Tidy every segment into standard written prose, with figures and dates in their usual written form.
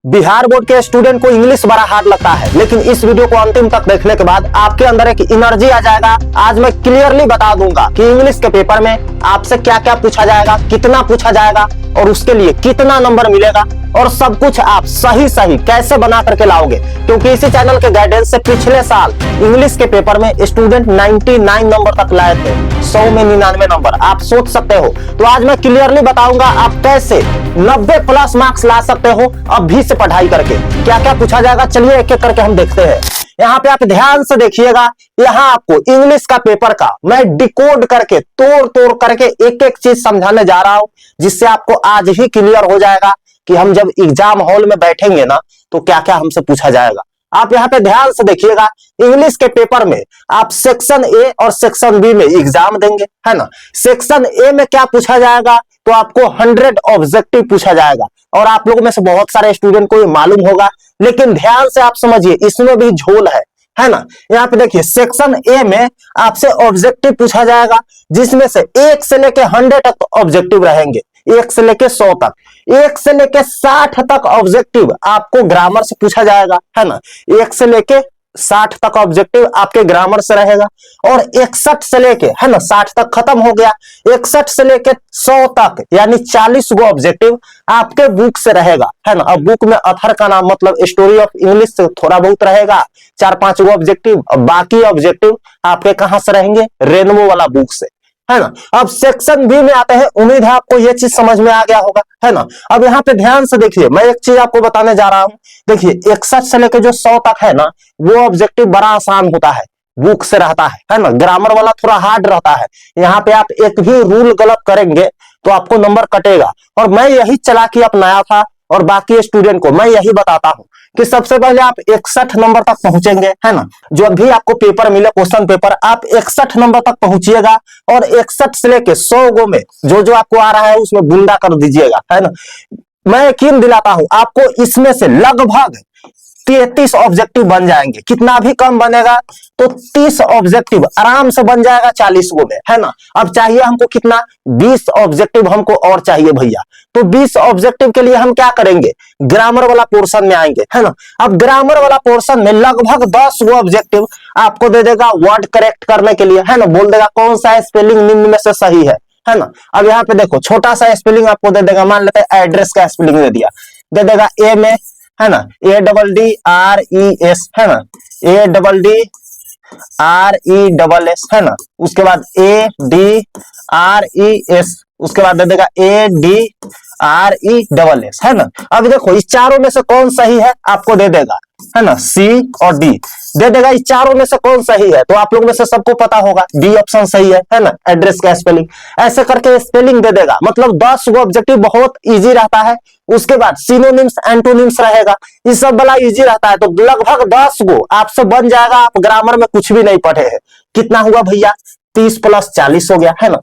Bihar board के student को English बड़ा हार्ड लगता है, लेकिन इस वीडियो को अंतिम तक देखने के बाद आपके अंदर एक एनर्जी आ जाएगा। आज मैं क्लियरली बता दूंगा कि इंग्लिश के पेपर में आपसे क्या क्या पूछा जाएगा, कितना पूछा जाएगा और उसके लिए कितना नंबर मिलेगा और सब कुछ आप सही सही कैसे बना करके लाओगे। क्योंकि इसी चैनल के गाइडेंस से पिछले साल इंग्लिश के पेपर में स्टूडेंट 99 नंबर तक लाए थे, 100 में 99 नंबर। आप सोच सकते हो। तो आज मैं क्लियरली बताऊंगा आप कैसे 90 प्लस मार्क्स ला सकते हो अभी से पढ़ाई करके। क्या क्या पूछा जाएगा चलिए एक एक करके हम देखते हैं। यहाँ पे आप ध्यान से देखिएगा, यहाँ आपको इंग्लिश का पेपर का मैं डिकोड करके तोड़ तोड़ करके एक एक चीज समझाने जा रहा हूं, जिससे आपको आज ही क्लियर हो जाएगा कि हम जब एग्जाम हॉल में बैठेंगे ना तो क्या क्या हमसे पूछा जाएगा। आप यहाँ पे ध्यान से देखिएगा, इंग्लिश के पेपर में आप सेक्शन ए और सेक्शन बी में एग्जाम देंगे, है ना। सेक्शन ए में क्या पूछा जाएगा तो आपको 100 ऑब्जेक्टिव पूछा जाएगा और आप लोगों में से बहुत सारे स्टूडेंट को ये मालूम होगा, लेकिन ध्यान से आप समझिए इसमें भी झोल है ना। यहाँ पे देखिए सेक्शन ए में आपसे ऑब्जेक्टिव पूछा जाएगा, जिसमें से 1 से लेके 100 तक ऑब्जेक्टिव रहेंगे, 1 से लेके 100 तक, 1 से लेके 60 तक ऑब्जेक्टिव आपको ग्रामर से पूछा जाएगा, है ना। 1 से लेके 60 तक ऑब्जेक्टिव आपके ग्रामर से रहेगा और 61 से लेके, है ना, 60 तक खत्म हो गया, 61 से लेके 100 तक यानी 40 गो ऑब्जेक्टिव आपके बुक से रहेगा, है ना। अब बुक में अथर का नाम मतलब स्टोरी ऑफ इंग्लिश से थोड़ा बहुत रहेगा, 4-5 गो ऑब्जेक्टिव। अब बाकी ऑब्जेक्टिव आपके कहां से रहेंगे, रेनबो वाला बुक से, है ना। अब सेक्शन बी में आते हैं, उम्मीद है आपको ये चीज समझ में आ गया होगा, है ना। अब यहाँ पे ध्यान से देखिए, मैं एक चीज आपको बताने जा रहा हूं। देखिए 61 से लेके जो 100 तक है ना, वो ऑब्जेक्टिव बड़ा आसान होता है, बुक से रहता है ना। ग्रामर वाला थोड़ा हार्ड रहता है। यहाँ पे आप एक भी रूल गलत करेंगे तो आपको नंबर कटेगा। और मैं यही चालाकी अपनाया था और बाकी स्टूडेंट को मैं यही बताता हूं कि सबसे पहले आप 61 नंबर तक पहुंचेंगे, है ना। जो भी आपको पेपर मिले क्वेश्चन पेपर, आप 61 नंबर तक पहुंचिएगा और 61 से लेके 100 गो में जो जो आपको आ रहा है उसमें गुंडा कर दीजिएगा, है ना। मैं यकीन दिलाता हूं आपको इसमें से लगभग 33 ऑब्जेक्टिव बन जाएंगे। कितना भी कम बनेगा तो 30 ऑब्जेक्टिव आराम से बन जाएगा 40 गो में, है ना। अब चाहिए हमको कितना, 20 ऑब्जेक्टिव हमको और चाहिए भैया। तो 20 ऑब्जेक्टिव के लिए हम क्या करेंगे, ग्रामर वाला पोर्शन में आएंगे, है ना। अब ग्रामर वाला पोर्शन में लगभग 10 गो ऑब्जेक्टिव आपको दे देगा वर्ड करेक्ट करने के लिए, है ना। बोल देगा कौन सा स्पेलिंग निम्न में से सही है ना। अब यहाँ पे देखो छोटा सा स्पेलिंग आपको दे देगा, मान लेते हैं एड्रेस का स्पेलिंग दे दिया, दे देगा ए में, है ना, ADDRES, है ना, ADDRES, है ना। उसके बाद ADRES, उसके बाद दे देगा ADRES, है ना। अब देखो इस चारों में से कौन सही है आपको दे देगा, है ना, C और D दे देगा। इस चारों में से कौन सही है तो आप लोग में से सबको पता होगा डी ऑप्शन सही है ना, एड्रेस का स्पेलिंग। ऐसे करके स्पेलिंग दे देगा, मतलब 10 गो ऑब्जेक्टिव बहुत इजी रहता है। उसके बाद सिनोनिम्स एंटोनिम्स रहेगा, ये सब बड़ा इजी रहता है। तो लगभग 10 गो आपसे बन जाएगा। आप ग्रामर में कुछ भी नहीं पढ़े हैं। कितना हुआ भैया, 30 + 40 हो गया, है ना।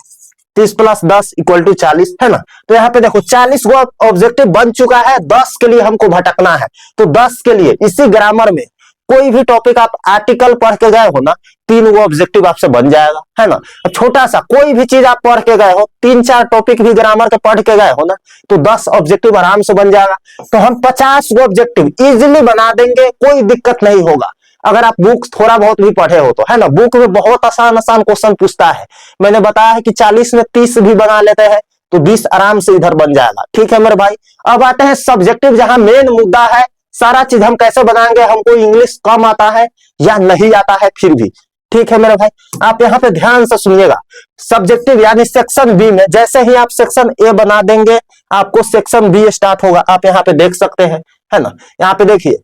30 + 10 = 40, है ना। तो यहाँ पे देखो 40 गो ऑब्जेक्टिव बन चुका है। 10 के लिए हमको भटकना है, तो 10 के लिए इसी ग्रामर में कोई भी टॉपिक आप आर्टिकल पढ़ के गए हो ना, 3 गो ऑब्जेक्टिव आपसे बन जाएगा, है ना। छोटा सा कोई भी चीज आप पढ़ के गए हो, 3-4 टॉपिक भी ग्रामर के पढ़ के गए हो ना, तो 10 ऑब्जेक्टिव आराम से बन जाएगा। तो हम 50 गो ऑब्जेक्टिव इजीली बना देंगे, कोई दिक्कत नहीं होगा। अगर आप बुक थोड़ा बहुत भी पढ़े हो तो, है ना। बुक में बहुत आसान आसान क्वेश्चन पूछता है। मैंने बताया है कि 40 में 30 भी बना लेते हैं तो 20 आराम से इधर बन जाएगा। ठीक है मेरे भाई। अब आते हैं सब्जेक्टिव, जहां मेन मुद्दा है सारा चीज हम कैसे बनाएंगे। हमको इंग्लिश कम आता है या नहीं आता है फिर भी, ठीक है मेरे भाई। आप यहाँ पे ध्यान से सुनिएगा, सब्जेक्टिव यानी सेक्शन बी में जैसे ही आप सेक्शन ए बना देंगे आपको सेक्शन बी स्टार्ट होगा। आप यहाँ पे देख सकते हैं, है ना। यहाँ पे देखिए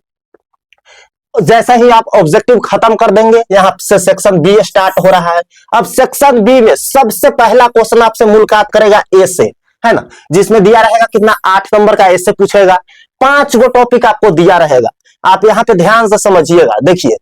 जैसे ही आप ऑब्जेक्टिव खत्म कर देंगे यहाँ से सेक्शन बी स्टार्ट हो रहा है। अब सेक्शन बी में सबसे पहला क्वेश्चन आपसे मुलाकात करेगा ए से, है ना, जिसमें दिया रहेगा कितना, 8 नंबर का ए से पूछेगा। 5 गो टॉपिक आपको दिया रहेगा। आप यहाँ पे ध्यान से समझिएगा, देखिए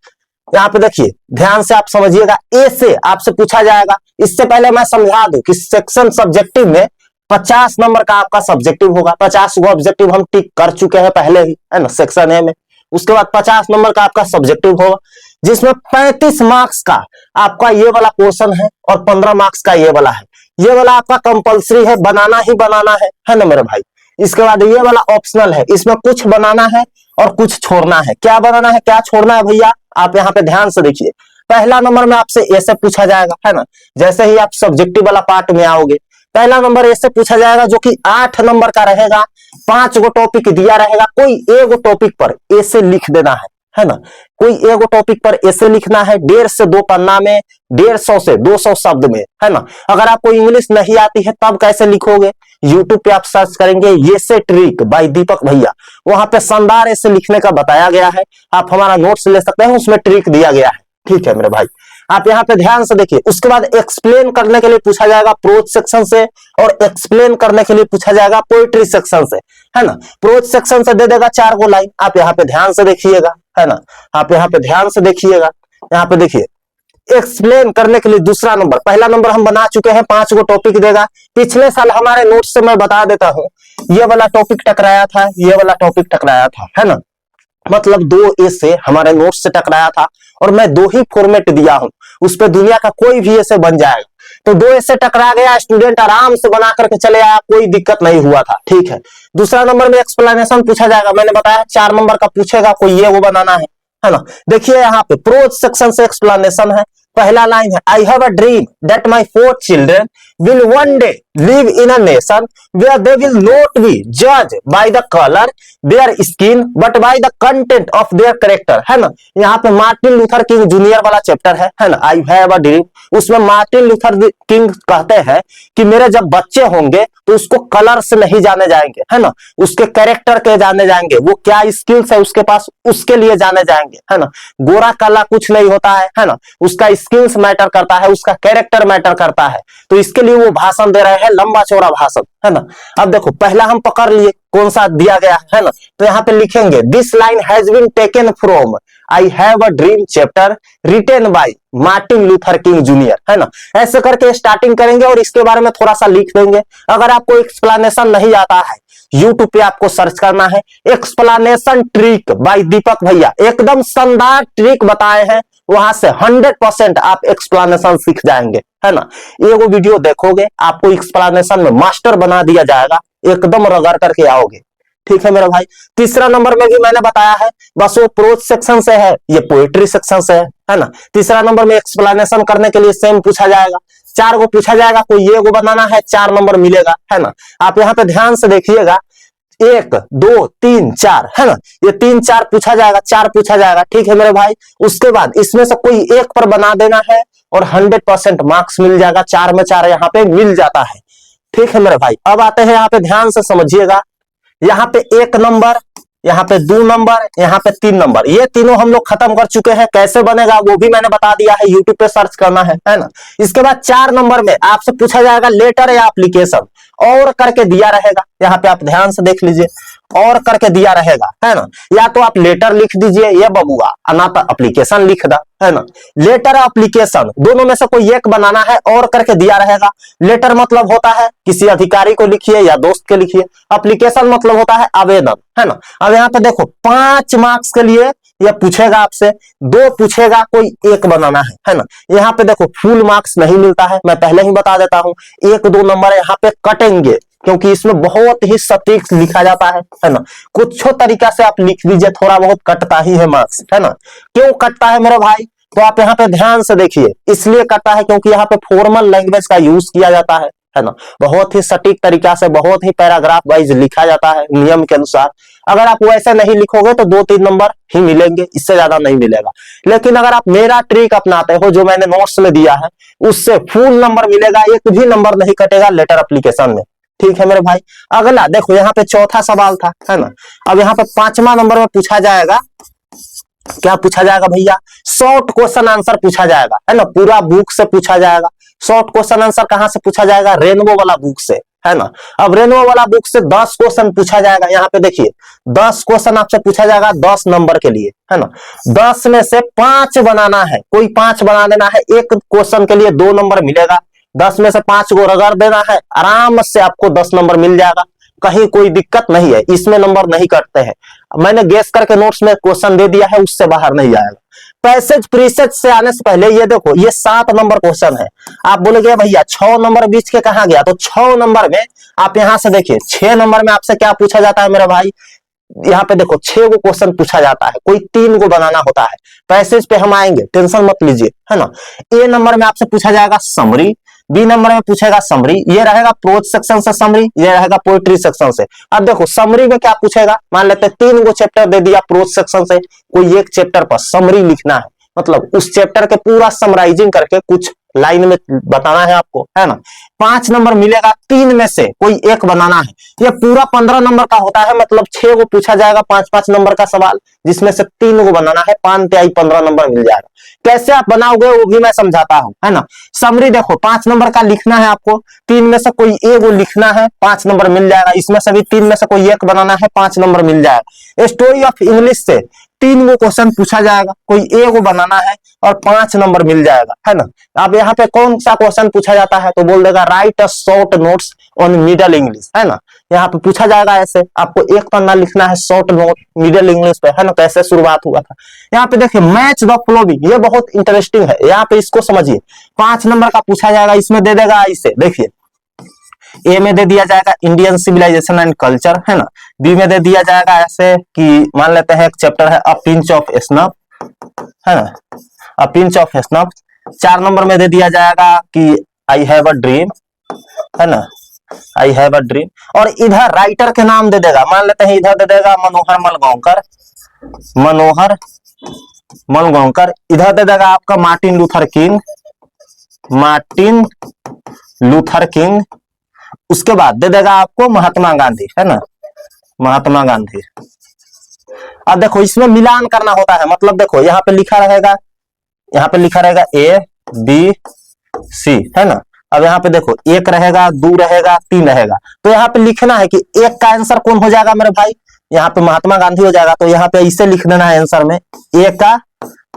यहाँ पे देखिए ध्यान से आप समझिएगा, ए से आपसे पूछा जाएगा। इससे पहले मैं समझा दूं कि सेक्शन सब्जेक्टिव में 50 नंबर का आपका सब्जेक्टिव होगा। 50 गो ऑब्जेक्टिव हम टिक कर चुके हैं पहले ही, है ना, सेक्शन ए में। उसके बाद 50 नंबर का आपका सब्जेक्टिव होगा, जिसमें 35 मार्क्स का आपका ये वाला पोर्शन है और 15 मार्क्स का ये वाला है। ये वाला आपका कंपलसरी है, बनाना ही बनाना है ना मेरे भाई। इसके बाद ये वाला ऑप्शनल है, इसमें कुछ बनाना है और कुछ छोड़ना है। क्या बनाना है क्या छोड़ना है भैया, आप यहाँ पे ध्यान से देखिए। पहला नंबर में आपसे ऐसे पूछा जाएगा, है ना, जैसे ही आप सब्जेक्टिव वाला पार्ट में आओगे, पहला नंबर ऐसे पूछा जाएगा जो कि 8 नंबर का रहेगा। 5 गो टॉपिक दिया रहेगा, कोई एक टॉपिक पर ऐसे लिख देना है ना, कोई एक टॉपिक पर ऐसे लिखना है 1.5 से 2 पन्ना में, 150 से 200 शब्द में, है ना। अगर आपको इंग्लिश नहीं आती है तब कैसे लिखोगे, यूट्यूब पे आप सर्च करेंगे ये से ट्रिक बाय दीपक भैया, वहां पे शानदार ऐसे लिखने का बताया गया है। आप हमारा नोट्स ले सकते हैं, उसमें ट्रिक दिया गया है। ठीक है मेरे भाई, आप यहाँ पे ध्यान से देखिए। उसके बाद एक्सप्लेन करने के लिए पूछा जाएगा प्रोज सेक्शन से, और एक्सप्लेन करने के लिए पूछा जाएगा पोएट्री सेक्शन से, है ना। प्रोज सेक्शन से दे देगा 4 गो लाइन, आप यहाँ पे ध्यान से देखिएगा, है ना, आप यहाँ पे ध्यान से देखिएगा। यहाँ पे देखिए एक्सप्लेन करने के लिए दूसरा नंबर, पहला नंबर हम बना चुके हैं, 5 गो टॉपिक देगा। पिछले साल हमारे नोट से मैं बता देता हूं, ये वाला टॉपिक टकराया था, ये वाला टॉपिक टकराया था, है ना, मतलब 2 ऐसे हमारे नोट से टकराया था, और मैं 2 ही फॉर्मेट दिया हूं, उस पर दुनिया का कोई भी ऐसे बन जाएगा। तो 2 ऐसे टकरा गया, स्टूडेंट आराम से बना करके चले आया, कोई दिक्कत नहीं हुआ था। ठीक है, दूसरा नंबर में एक्सप्लेनेशन पूछा जाएगा, मैंने बताया 4 नंबर का पूछेगा, कोई ये वो बनाना है ना। देखिए यहाँ पे प्रोज सेक्शन से एक्सप्लेनेशन है। पहला लाइन है, आई have a dream that my 4 children will one day live in a nation where they will not be judged by the color their skin but by the content of their character, है ना। यहाँ पे Martin Luther King junior वाला chapter है ना, आई have a dream. उसमें Martin Luther king कहते हैं कि मेरे जब बच्चे होंगे तो उसको कलर से नहीं जाने जाएंगे, है ना, उसके कैरेक्टर के जाने जाएंगे, वो क्या स्किल्स है उसके पास उसके लिए जाने जाएंगे, है ना। गोरा काला कुछ नहीं होता है ना, उसका स्किल्स मैटर करता है, उसका कैरेक्टर मैटर करता है। तो इसके लिए वो भाषण दे रहे हैं, लंबा चौड़ा भाषण, है ना। अब देखो पहला हम पकड़ लिए कौन सा दिया गया है ना, तो यहाँ पे लिखेंगे this line has been taken from I have a dream chapter written by Martin Luther King junior, है ना। ऐसे करके स्टार्टिंग करेंगे और इसके बारे में थोड़ा सा लिख देंगे। अगर आपको एक्सप्लेनेशन नहीं आता है, यूट्यूब पे आपको सर्च करना है एक्सप्लेनेशन ट्रिक बाय दीपक भैया, एकदम शानदार ट्रिक बताए हैं, वहां से 100% आप एक्सप्लेनेशन सीख जाएंगे, है ना। एगो वीडियो देखोगे आपको एक्सप्लेनेशन में मास्टर बना दिया जाएगा, एकदम रगड़ करके आओगे। ठीक है मेरे भाई, तीसरा नंबर में भी मैंने बताया है, बस वो प्रोज सेक्शन से है, ये पोएट्री सेक्शन से है ना। तीसरा नंबर में एक्सप्लेनेशन करने के लिए सेम पूछा जाएगा, 4 गो पूछा जाएगा, कोई ये गो बनाना है, 4 नंबर मिलेगा, है ना। आप यहाँ पे ध्यान से देखिएगा, 1 2 3 4, है ना, ये 3 4 पूछा जाएगा, 4 पूछा जाएगा। ठीक है मेरे भाई, उसके बाद इसमें से कोई एक पर बना देना है और 100% मार्क्स मिल जाएगा, 4 में 4 यहाँ पे मिल जाता है। ठीक है मेरे भाई, अब आते हैं यहाँ पे, ध्यान से समझिएगा, यहाँ पे 1 नंबर, यहाँ पे 2 नंबर, यहाँ पे 3 नंबर, ये तीनों हम लोग खत्म कर चुके हैं। कैसे बनेगा वो भी मैंने बता दिया है, यूट्यूब पे सर्च करना है ना। इसके बाद 4 नंबर में आपसे पूछा जाएगा लेटर या एप्लीकेशन, और करके दिया रहेगा, यहाँ पे आप ध्यान से देख लीजिए, और करके दिया रहेगा, है ना। या तो आप लेटर लिख दीजिए ये बबुआ, ना तो एप्लीकेशन लिख दा, है ना। लेटर एप्लीकेशन दोनों में से कोई एक बनाना है, और करके दिया रहेगा। लेटर मतलब होता है किसी अधिकारी को लिखिए या दोस्त के लिखिए, एप्लीकेशन मतलब होता है आवेदन, है ना। अब यहाँ पे देखो 5 मार्क्स के लिए यह पूछेगा आपसे, 2 पूछेगा, कोई एक बनाना है ना। यहाँ पे देखो फुल मार्क्स नहीं मिलता है, मैं पहले ही बता देता हूं, 1 2 नंबर यहाँ पे कटेंगे, क्योंकि इसमें बहुत ही सटीक लिखा जाता है ना। कुछ तरीका से आप लिख लीजिए, थोड़ा बहुत कटता ही है मार्क्स, है ना। क्यों कटता है मेरे भाई, तो आप यहाँ पे ध्यान से देखिए, इसलिए कटता है क्योंकि यहाँ पे फॉर्मल लैंग्वेज का यूज किया जाता है ना। बहुत ही सटीक तरीका से, बहुत ही पैराग्राफ वाइज लिखा जाता है नियम के अनुसार। अगर आप वैसे नहीं लिखोगे तो 2 3 नंबर ही मिलेंगे, इससे ज्यादा नहीं मिलेगा। लेकिन अगर आप मेरा ट्रिक अपनाते हो जो मैंने नोट्स में दिया है, उससे फुल नंबर मिलेगा, एक भी नंबर नहीं कटेगा लेटर एप्लीकेशन में। ठीक है मेरे भाई, अगला देखो, यहाँ पे चौथा सवाल था, है ना। अब यहाँ पे 5वां नंबर में पूछा जाएगा, क्या पूछा जाएगा भैया, शॉर्ट क्वेश्चन आंसर पूछा जाएगा, है ना। पूरा बुक से पूछा जाएगा। शॉर्ट क्वेश्चन आंसर कहां से पूछा जाएगा, रेनबो वाला बुक से, है ना। अब रेनबो वाला बुक से 10 क्वेश्चन पूछा जाएगा। यहाँ पे देखिए 10 क्वेश्चन आपसे पूछा जाएगा 10 नंबर के लिए, है ना। 10 में से 5 बनाना है, कोई 5 बना देना है, एक क्वेश्चन के लिए 2 नंबर मिलेगा। 10 में से 5 को रगड़ देना है, आराम से आपको 10 नंबर मिल जाएगा। कहीं कोई दिक्कत नहीं है, इसमें नंबर नहीं कटते हैं। मैंने गेस करके नोट्स में क्वेश्चन दे दिया है, उससे बाहर नहीं जाएगा। पैसेज प्रीसेज से आने से पहले ये देखो, ये 7 नंबर क्वेश्चन है। आप बोलोगे भैया 6 नंबर बीच के कहां गया, तो 6 नंबर में आप यहां से देखिए, 6 नंबर में आपसे क्या पूछा जाता है मेरे भाई, यहाँ पे देखो 6 को क्वेश्चन पूछा जाता है, कोई 3 को बनाना होता है। पैसेज पे हम आएंगे, टेंशन मत लीजिए, है ना। ए नंबर में आपसे पूछा जाएगा समरी, बी नंबर में पूछेगा समरी, ये रहेगा प्रोज सेक्शन से समरी, ये रहेगा पोएट्री सेक्शन से। अब देखो समरी में क्या पूछेगा, मान लेते हैं 3 को चैप्टर दे दिया प्रोज सेक्शन से, कोई एक चैप्टर पर समरी लिखना है, मतलब उस चैप्टर के पूरा समराइजिंग करके कुछ लाइन में बताना है आपको, है ना। 5 नंबर मिलेगा, 3 में से कोई एक बनाना है। ये पूरा 15 नंबर का होता है, मतलब 6 को पूछा जाएगा 5-5 नंबर का सवाल, जिसमें से 3 को बनाना है, 5 तिहाई 15 नंबर मिल जाएगा। कैसे आप बनाओगे वो भी मैं समझाता हूं, है ना। समरी देखो 5 नंबर का लिखना है आपको, 3 में से कोई एक को लिखना है, 5 नंबर मिल जाएगा। इसमें से भी 3 में से कोई एक बनाना है, 5 नंबर मिल जाएगा। स्टोरी ऑफ इंग्लिश से 3 को क्वेश्चन पूछा जाएगा, कोई एक को बनाना है और 5 नंबर मिल जाएगा, है ना। अब यहाँ पे कौन सा क्वेश्चन पूछा जाता है, तो बोल देगा right a short notes on middle English, है ना। यहाँ पे पूछा जाएगा ऐसे, आपको एक पन्ना लिखना है शॉर्ट नोट मिडल इंग्लिश पे, है ना। कैसे शुरुआत हुआ था, यहाँ पे देखिए मैच द फॉलोइंग, ये बहुत इंटरेस्टिंग है, यहाँ पे इसको समझिए। 5 नंबर का पूछा जाएगा, इसमें दे देगा इसे, देखिए ए में दे दिया जाएगा इंडियन सिविलाइजेशन एंड कल्चर, है ना। बी में दे दिया जाएगा ऐसे कि मान लेते हैं एक चैप्टर है अ पिंच ऑफ स्नफ, है ना, a pinch of snuff. 4 number में दे दिया जाएगा कि आई हैव अ ड्रीम, है ना, आई हैव अ ड्रीम। और इधर राइटर के नाम दे देगा, मान लेते हैं इधर दे देगा मनोहर मलगांवकर, मनोहर मलगांवकर। इधर दे देगा आपका Martin Luther king, Martin Luther king. उसके बाद दे देगा आपको महात्मा गांधी, है ना, महात्मा गांधी। अब देखो इसमें मिलान करना होता है, मतलब देखो यहाँ पे लिखा रहेगा, यहाँ पे लिखा रहेगा ए बी सी, है ना। अब यहाँ पे देखो 1 रहेगा, 2 रहेगा, 3 रहेगा, तो यहाँ पे लिखना है कि एक का आंसर कौन हो जाएगा मेरे भाई, यहाँ पे महात्मा गांधी हो जाएगा। तो यहाँ पे इसे लिख देना है आंसर में, एक का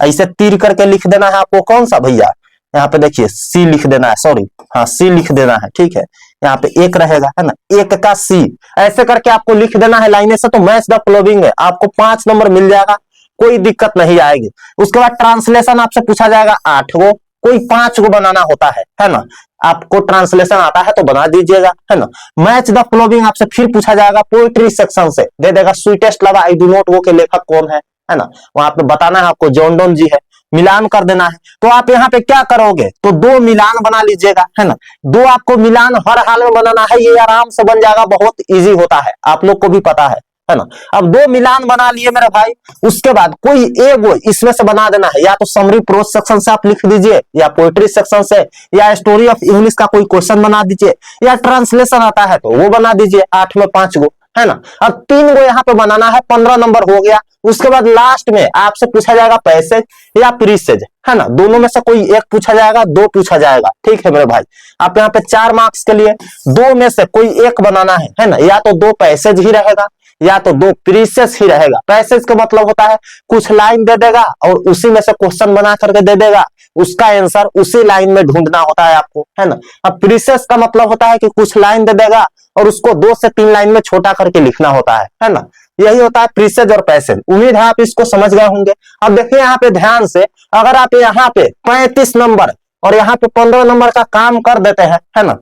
ऐसे तीर करके लिख देना है आपको, कौन सा भैया, यहाँ पे देखिए सी लिख देना है, सॉरी हाँ सी लिख देना है, ठीक है। यहाँ पे 1 रहेगा, है ना, 1 का सी, ऐसे करके आपको लिख देना है लाइने से। तो मैच द फॉलोइंग है, आपको 5 नंबर मिल जाएगा, कोई दिक्कत नहीं आएगी। उसके बाद ट्रांसलेशन आपसे पूछा जाएगा 8 को, कोई 5 को बनाना होता है ना। आपको ट्रांसलेशन आता है तो बना दीजिएगा, है ना। मैच द फॉलोइंग आपसे फिर पूछा जाएगा पोएट्री सेक्शन से, दे देगा sweetest love I do not वो के लेखक कौन है ना। वहां पे बताना है आपको जॉन डोन जी है, मिलान कर देना है। तो आप यहाँ पे क्या करोगे, तो 2 मिलान बना लीजिएगा, है ना। 2 आपको मिलान हर हाल में बनाना है, ये आराम से बन जाएगा, बहुत इजी होता है, आप लोग को भी पता है ना। अब 2 मिलान बना लिए मेरे भाई, उसके बाद कोई एक इसमें से बना देना है, या तो समरी प्रोज सेक्शन से आप लिख दीजिए, या पोएट्री सेक्शन से, या स्टोरी ऑफ इंग्लिश का कोई क्वेश्चन बना दीजिए, या ट्रांसलेशन आता है तो वो बना दीजिए, 8 में 5 गो, है ना। अब 3 गो यहाँ पे बनाना है, 15 नंबर हो गया। उसके बाद लास्ट में आपसे पूछा जाएगा पैसेज या प्रीसेज, है ना। दोनों में से कोई एक पूछा जाएगा, 2 पूछा जाएगा, ठीक है मेरे भाई। आप यहाँ पे 4 मार्क्स के लिए 2 में से कोई एक बनाना है ना। या तो 2 पैसेज ही रहेगा, या तो 2 प्रीसेज ही रहेगा। पैसेज का मतलब होता है कुछ लाइन दे देगा और उसी में से क्वेश्चन बना करके दे देगा, उसका आंसर उसी लाइन में ढूंढना होता है आपको, है ना। अब प्रीसेज का मतलब होता है कि कुछ लाइन दे देगा और उसको 2 से 3 लाइन में छोटा करके लिखना होता है ना। यही होता है प्रीसेज और पैसेज। उम्मीद है आप इसको समझ गए होंगे। अब देखिए यहाँ पे ध्यान से, अगर आप यहाँ पे 35 नंबर और यहाँ पे 15 नंबर का काम कर देते हैं, है ना।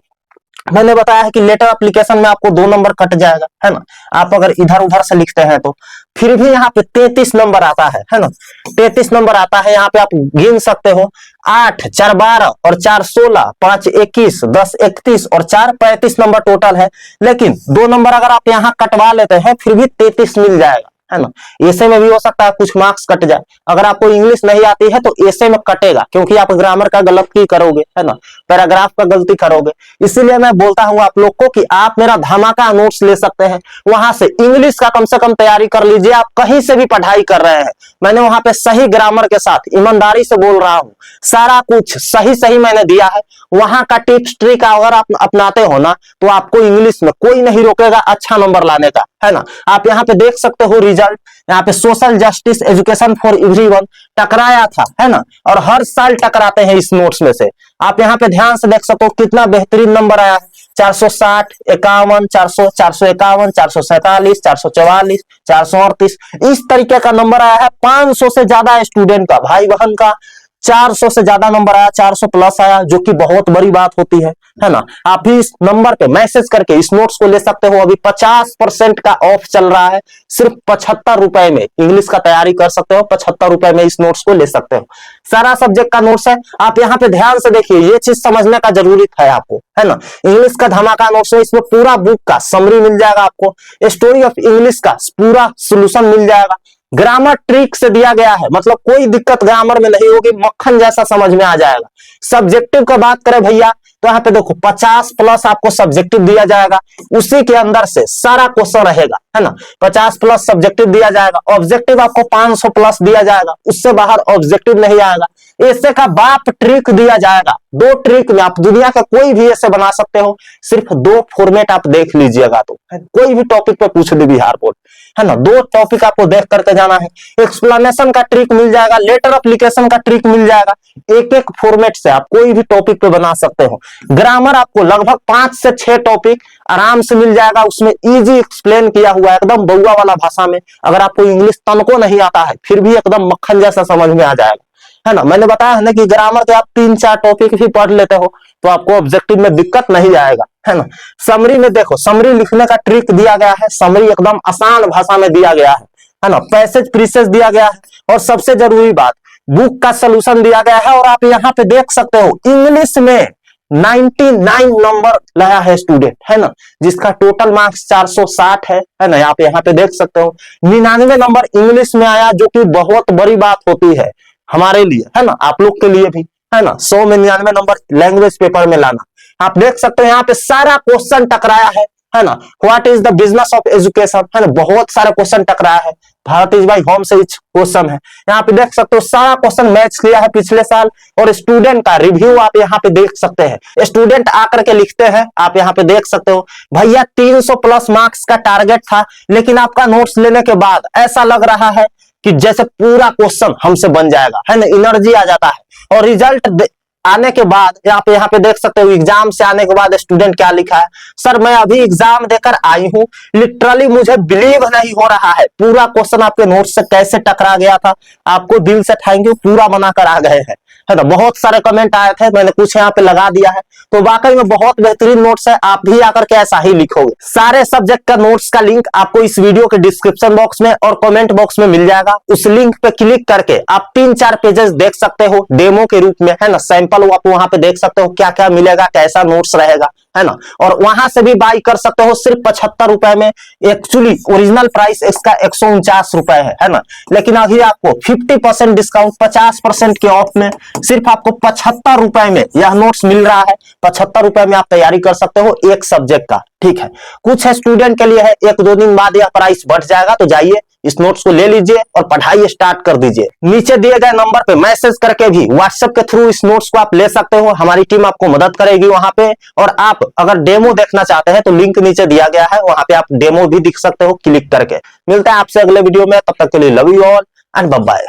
मैंने बताया है कि लेटर एप्लीकेशन में आपको 2 नंबर कट जाएगा, है ना। आप अगर इधर उधर से लिखते हैं तो फिर भी यहाँ पे 33 नंबर आता है ना। 33 नंबर आता है, यहाँ पे आप गिन सकते हो 8, 4 12 और 4 16, 5 21, 10 31 और 4 35 नंबर टोटल है। लेकिन 2 नंबर अगर आप यहाँ कटवा लेते हैं फिर भी 33 मिल जाएगा, है ना। ऐसे में भी हो सकता है कुछ मार्क्स कट जाए। अगर आपको इंग्लिश नहीं आती है तो ऐसे में कटेगा, क्योंकि आप ग्रामर का गलती करोगे, है ना, पैराग्राफ का गलती करोगे। इसीलिए मैं बोलता हूं आप लोग को कि आप मेरा धमाका नोट्स ले सकते हैं, वहां से इंग्लिश का कम से कम तैयारी कर लीजिए। आप कहीं से भी पढ़ाई कर रहे हैं, मैंने वहां पे सही ग्रामर के साथ ईमानदारी से बोल रहा हूं, सारा कुछ सही सही मैंने दिया है। वहां का टिप्स ट्रिक अगर आप अपनाते हो ना तो आपको इंग्लिश में कोई नहीं रोकेगा अच्छा नंबर लाने का, है ना। आप यहाँ पे देख सकते हो रिजल्ट, यहाँ पे social justice education for everyone टकराया था, है ना। और हर साल टकराते हैं इस नोट्स में से। आप यहाँ पे ध्यान से देख सकते हो कितना बेहतरीन नंबर आया है। 460, 51, 400, 451, 447, 444, 438 इस तरीके का नंबर आया है। 500 से ज्यादा स्टूडेंट का, भाई बहन का 400 से ज्यादा नंबर आया, 400 प्लस आया, जो कि बहुत बड़ी बात होती है ना। आप भी इस नंबर पे मैसेज करके इस नोट्स को ले सकते हो। अभी 50% का ऑफ चल रहा है, सिर्फ 75 रुपए में इंग्लिश का तैयारी कर सकते हो। 75 रुपए में इस नोट्स को ले सकते हो। सारा सब्जेक्ट का नोट्स है। आप यहाँ पे ध्यान से देखिए, ये चीज समझने का जरूरी है आपको, है ना। इंग्लिश का धमाका नोट्स है, इसमें पूरा बुक का समरी मिल जाएगा आपको, स्टोरी ऑफ इंग्लिश का पूरा सोल्यूशन मिल जाएगा, ग्रामर ट्रिक से दिया गया है, मतलब कोई दिक्कत ग्रामर में नहीं होगी, मक्खन जैसा समझ में आ जाएगा। सब्जेक्टिव का बात करें भैया, तो यहाँ पे देखो 50 प्लस आपको सब्जेक्टिव दिया जाएगा, उसी के अंदर से सारा क्वेश्चन रहेगा, है ना। 50 प्लस सब्जेक्टिव दिया जाएगा, ऑब्जेक्टिव आपको 500 प्लस दिया जाएगा, उससे बाहर ऑब्जेक्टिव नहीं आएगा। ऐसे का बाप ट्रिक दिया जाएगा, 2 ट्रिक में आप दुनिया का कोई भी ऐसे बना सकते हो। सिर्फ 2 फॉर्मेट आप देख लीजिएगा तो कोई भी टॉपिक पे पूछ दे बिहार बोर्ड, है ना। 2 टॉपिक आपको देख करके जाना है। एक्सप्लेनेशन का ट्रिक मिल जाएगा, लेटर एप्लीकेशन का ट्रिक मिल जाएगा। एक फॉर्मेट से आप कोई भी टॉपिक पे बना सकते हो। ग्रामर आपको लगभग 5 से 6 टॉपिक आराम से मिल जाएगा, उसमें इजी एक्सप्लेन किया हुआ है, एकदम बउआ वाला भाषा में। अगर आपको इंग्लिश तनको नहीं आता है, फिर भी एकदम मक्खन जैसा समझ में आ जाएगा, है ना। मैंने बताया है ना कि ग्रामर के आप 3-4 टॉपिक भी पढ़ लेते हो तो आपको ऑब्जेक्टिव में दिक्कत नहीं आएगा, है ना। समरी में देखो, समरी लिखने का ट्रिक दिया गया है, समरी एकदम आसान भाषा में दिया गया है ना। पैसेज प्रीसेज दिया गया है, और सबसे जरूरी बात, बुक का सोल्यूशन दिया गया है। और आप यहाँ पे देख सकते हो इंग्लिश में 99 नंबर लाया है स्टूडेंट, है ना, जिसका टोटल मार्क्स 460 है ना। आप यहाँ पे देख सकते हो 99 नंबर इंग्लिश में आया, जो कि बहुत बड़ी बात होती है हमारे लिए, है ना, आप लोग के लिए भी, है ना। 100 में 99 नंबर लैंग्वेज पेपर में लाना। आप देख सकते हो यहाँ पे सारा क्वेश्चन टकराया है ना। What is the business of education, है ना, बहुत सारे क्वेश्चन टकराया है। भारत इज बाई होम से क्वेश्चन है, यहाँ पे देख सकते हो सारा क्वेश्चन मैच किया है पिछले साल। और स्टूडेंट का रिव्यू आप यहाँ पे देख सकते हैं, स्टूडेंट आकर के लिखते हैं, आप यहाँ पे देख सकते हो। भैया 300 प्लस मार्क्स का टारगेट था, लेकिन आपका नोट्स लेने के बाद ऐसा लग रहा है कि जैसे पूरा क्वेश्चन हमसे बन जाएगा, है ना, एनर्जी आ जाता है। और रिजल्ट आने के बाद यहाँ पे देख सकते हो, एग्जाम से आने के बाद स्टूडेंट क्या लिखा है, सर मैं अभी एग्जाम देकर आई हूँ, लिटरली मुझे बिलीव नहीं हो रहा है, पूरा क्वेश्चन आपके नोट से कैसे टकरा गया था, आपको दिल से थैंक यू, पूरा बनाकर आ गए हैं, है ना। बहुत सारे कमेंट आए थे, मैंने कुछ यहाँ पे लगा दिया है, तो वाकई में बहुत बेहतरीन नोट्स है। आप भी आकर के ऐसा ही लिखोगे। सारे सब्जेक्ट का नोट्स का लिंक आपको इस वीडियो के डिस्क्रिप्शन बॉक्स में और कमेंट बॉक्स में मिल जाएगा। उस लिंक पे क्लिक करके आप 3-4 पेजेस देख सकते हो डेमो के रूप में, है ना, सैंपल आप वहां पे देख सकते हो क्या क्या मिलेगा, कैसा नोट्स रहेगा, है ना। और वहां से भी बाई कर सकते हो सिर्फ 75 रुपए में। एक्चुअली ओरिजिनल प्राइस इसका 149 रुपए है ना, लेकिन अभी आपको 50% डिस्काउंट, 50% के ऑफ में सिर्फ आपको 75 रुपए में यह नोट्स मिल रहा है। 75 रुपए में आप तैयारी कर सकते हो एक सब्जेक्ट का, ठीक है। कुछ स्टूडेंट के लिए है, 1-2 दिन बाद यह प्राइस बढ़ जाएगा, तो जाइए इस नोट्स को ले लीजिए और पढ़ाई स्टार्ट कर दीजिए। नीचे दिए गए नंबर पे मैसेज करके भी व्हाट्सएप के थ्रू इस नोट्स को आप ले सकते हो, हमारी टीम आपको मदद करेगी वहां पे। और आप अगर डेमो देखना चाहते हैं तो लिंक नीचे दिया गया है, वहां पे आप डेमो भी दिख सकते हो क्लिक करके। मिलता है आपसे अगले वीडियो में, तब तक के लिए love you all and bye bye.